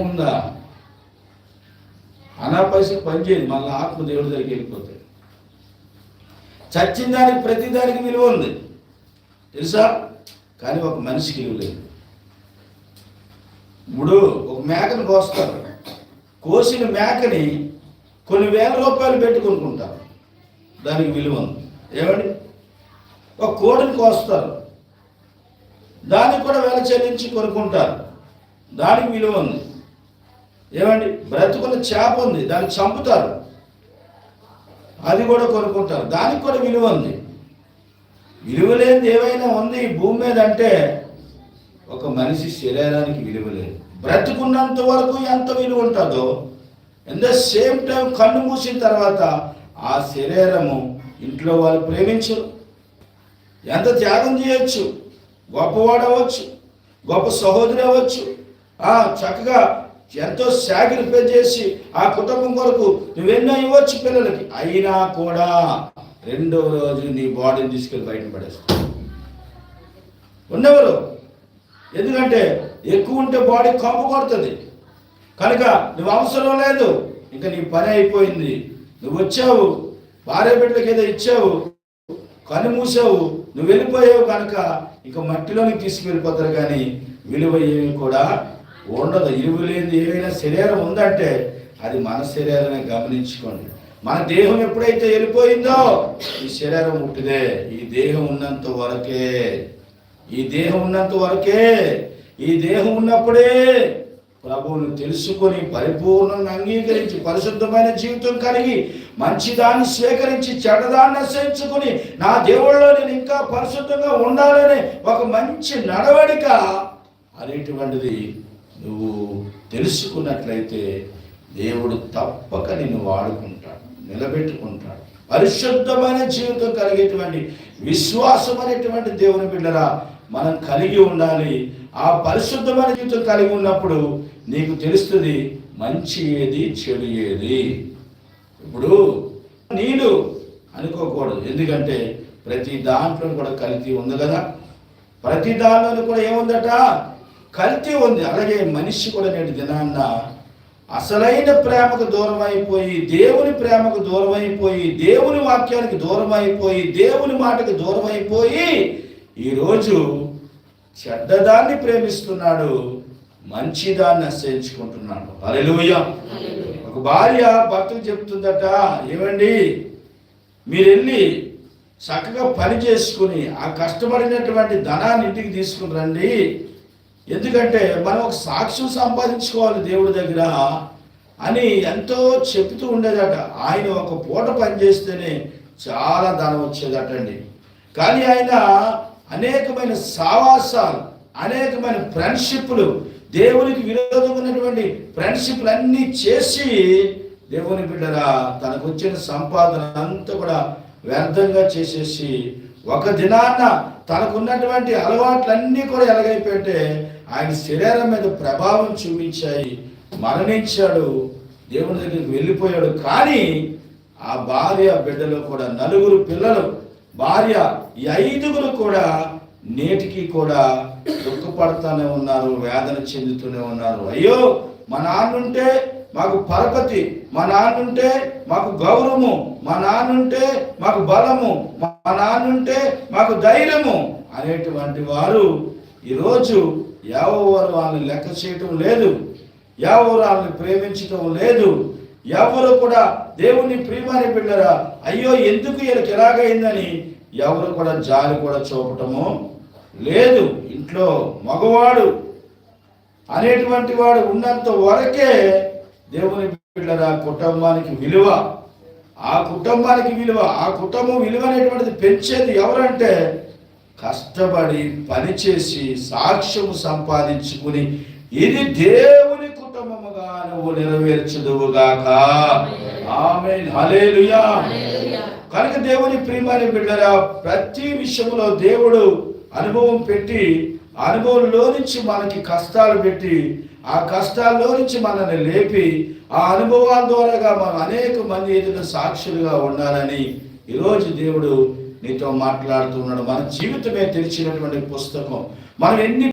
ఉందా? అనాపైసలు పనిచేయదు, మళ్ళీ ఆత్మ దేవుడి దగ్గరికి వెళ్ళిపోతాయి. చచ్చిన దానికి ప్రతి దానికి విలువ ఉంది తెలుసా, కానీ ఒక మనిషికి విలువ లేదు. ఇప్పుడు ఒక మేకను కోస్తారు, కోసిన మేకని కొన్ని వేల రూపాయలు పెట్టి కొనుక్కుంటారు, దానికి విలువ ఉంది. ఏమండి, ఒక కోడిని కోస్తారు, దానికి కూడా వేల చెల్లించి కొనుక్కుంటారు, దానికి విలువ ఉంది. ఏమండి, బ్రతుకున్న చేప ఉంది, దాన్ని చంపుతారు, అది కూడా కొనుక్కుంటారు, దానికి కూడా విలువ ఉంది. విలువ లేనిది ఏమైనా ఉంది ఈ భూమి మీద అంటే ఒక మనిషి శరీరానికి విలువ లేదు. బ్రతుకున్నంత వరకు ఎంత విలువ ఉంటుందో, ఎట్ ద సేమ్ టైం కన్ను మూసిన తర్వాత ఆ శరీరము ఇంట్లో వాళ్ళు ప్రేమించరు. ఎంత త్యాగం చేయొచ్చు, గొప్పవాడు అవ్వచ్చు, గొప్ప సహోదరి అవ్వచ్చు, చక్కగా ఎంతో సాక్రిఫైస్ చేసి ఆ కుటుంబం కొరకు నువ్వెన్నో ఇవ్వచ్చు పిల్లలకి, అయినా కూడా రెండవ రోజు నీ బాడీని తీసుకెళ్ళి బయట పడేస్తావు. ఉన్నవారు ఎందుకంటే ఎక్కువ ఉంటే బాడీ కంపు కొడుతుంది కనుక నువ్వు అవసరం లేదు, ఇంకా నీ పని అయిపోయింది, నువ్వు వచ్చావు, భార్య బిడ్డలకి ఏదో ఇచ్చావు, కన్ను మూసావు, నువ్వు వెళ్ళిపోయావు కనుక ఇంకా మట్టిలోనికి తీసుకువెళ్ళిపోతారు, కానీ విలువ ఏమి కూడా ఉండదు. విలువ లేని ఏమైనా శరీరం ఉందంటే అది మన శరీరమే. గమనించుకోండి, మన దేహం ఎప్పుడైతే వెళ్ళిపోయిందో ఈ శరీరం ముట్టిదే. ఈ దేహం ఉన్నంత వరకే, ఈ దేహం ఉన్నంత వరకే, ఈ దేహం ఉన్నప్పుడే ప్రభువును తెలుసుకొని పరిపూర్ణంగా అంగీకరించి పరిశుద్ధమైన జీవితం కలిగి మంచిదాన్ని స్వీకరించి చెడ్డదాన్ని నశించుకుని నా దేవుళ్ళలో నేను ఇంకా పరిశుద్ధంగా ఉండాలనే ఒక మంచి నడవడిక అనేటువంటిది నువ్వు తెలుసుకున్నట్లయితే దేవుడు తప్పక నిన్ను వాడుకుంటాడు, నిలబెట్టుకుంటాడు. పరిశుద్ధమైన జీవితం కలిగేటువంటి విశ్వాసం అనేటువంటి దేవుని బిడ్డరా మనం కలిగి ఉండాలి. ఆ పరిశుద్ధమైన జీవితం కలిగి ఉన్నప్పుడు నీకు తెలుస్తుంది మంచి ఏది చెడు ఏది. ఇప్పుడు నీళ్ళు అనుకోకూడదు, ఎందుకంటే ప్రతి దాంట్లో కూడా కల్తీ ఉంది కదా, ప్రతి దాంట్లో కూడా ఏముందట, కల్తీ ఉంది. అలాగే మనిషి కూడా నేటి దినాన్న అసలైన ప్రేమకు దూరం అయిపోయి, దేవుని ప్రేమకు దూరం అయిపోయి, దేవుని వాక్యానికి దూరం అయిపోయి, దేవుని మాటకి దూరం అయిపోయి ఈరోజు చెడ్డదాన్ని ప్రేమిస్తున్నాడు, మంచిదాన్ని ఆశ్రయించుకుంటున్నాడు. హల్లెలూయా. ఒక భార్య భర్తకు చెప్తుందట, ఏమండి మీరు వెళ్ళి చక్కగా పని చేసుకుని ఆ కష్టపడినటువంటి ధనాన్ని ఇంటికి తీసుకుని రండి, ఎందుకంటే మనం ఒక సాక్ష్యం సంపాదించుకోవాలి దేవుడి దగ్గర అని ఎంతో చెప్తూ ఉండేదట. ఆయన ఒక పూట పనిచేస్తేనే చాలా ధనం వచ్చేదటండి. కానీ ఆయన అనేకమైన సావాసాలు, అనేకమైన ఫ్రెండ్షిప్లు, దేవునికి విరోధంగా ఉన్నటువంటి ఫ్రెండ్షిప్లు అన్నీ చేసి దేవుని బిడ్డరా తనకు వచ్చిన సంపాదన అంతా కూడా వ్యర్థంగా చేసేసి ఒక దినాన్న తనకున్నటువంటి అలవాట్లన్నీ కూడా ఎలాగైపోతే ఆయన శరీరం మీద ప్రభావం చూపించాయి, మరణించాడు, దేవుని దగ్గరికి వెళ్ళిపోయాడు. కానీ ఆ భార్య బిడ్డలో కూడా 4 పిల్లలు, భార్య, ఈ 5 కూడా నేటికి కూడా దుఃఖపడుతూనే ఉన్నారు, వేదన చెందుతూనే ఉన్నారు. అయ్యో మా నాన్నుంటే మాకు పరపతి, మా నాన్నుంటే మాకు గౌరవము, మా నాన్నుంటే మాకు బలము, మా నాన్నుంటే మాకు ధైర్యము అనేటువంటి వారు ఈరోజు ఎవరు వాళ్ళని లెక్క చేయటం లేదు, ఎవరు వాళ్ళని ప్రేమించటం లేదు, ఎవరు కూడా దేవుని ప్రియమని బిడ్డరా అయ్యో ఎందుకు వీళ్ళకి ఎలాగైందని ఎవరు కూడా జాలి కూడా చూపటము లేదు. ఇంట్లో మగవాడు అనేటువంటి వాడు ఉన్నంత వరకే దేవుని బిడ్డరా కుటుంబానికి విలువ, ఆ కుటుంబానికి విలువ, ఆ కుటుంబం విలువ అనేటువంటిది పెంచేది ఎవరంటే కష్టపడి పనిచేసి సాక్ష్యము సంపాదించుకుని ఇది దేవుని కుటుంబముగా నువ్వు నెరవేర్చుదువుగాక. ఆమేన్, హల్లెలూయా. కనుక దేవుని ప్రియమైన బిడ్డరా ప్రతి విషయంలో దేవుడు అనుభవం పెట్టి, అనుభవంలో నుంచి మనకి కష్టాలు పెట్టి, ఆ కష్టాల్లో నుంచి మనల్ని లేపి, ఆ అనుభవాల ద్వారాగా మనం అనేక మంది ఎదుట సాక్షులుగా ఉండాలని ఈరోజు దేవుడు నీతో మాట్లాడుతున్నాడు. మన జీవితమే తెరిచినటువంటి పుస్తకం. మనం ఎన్ని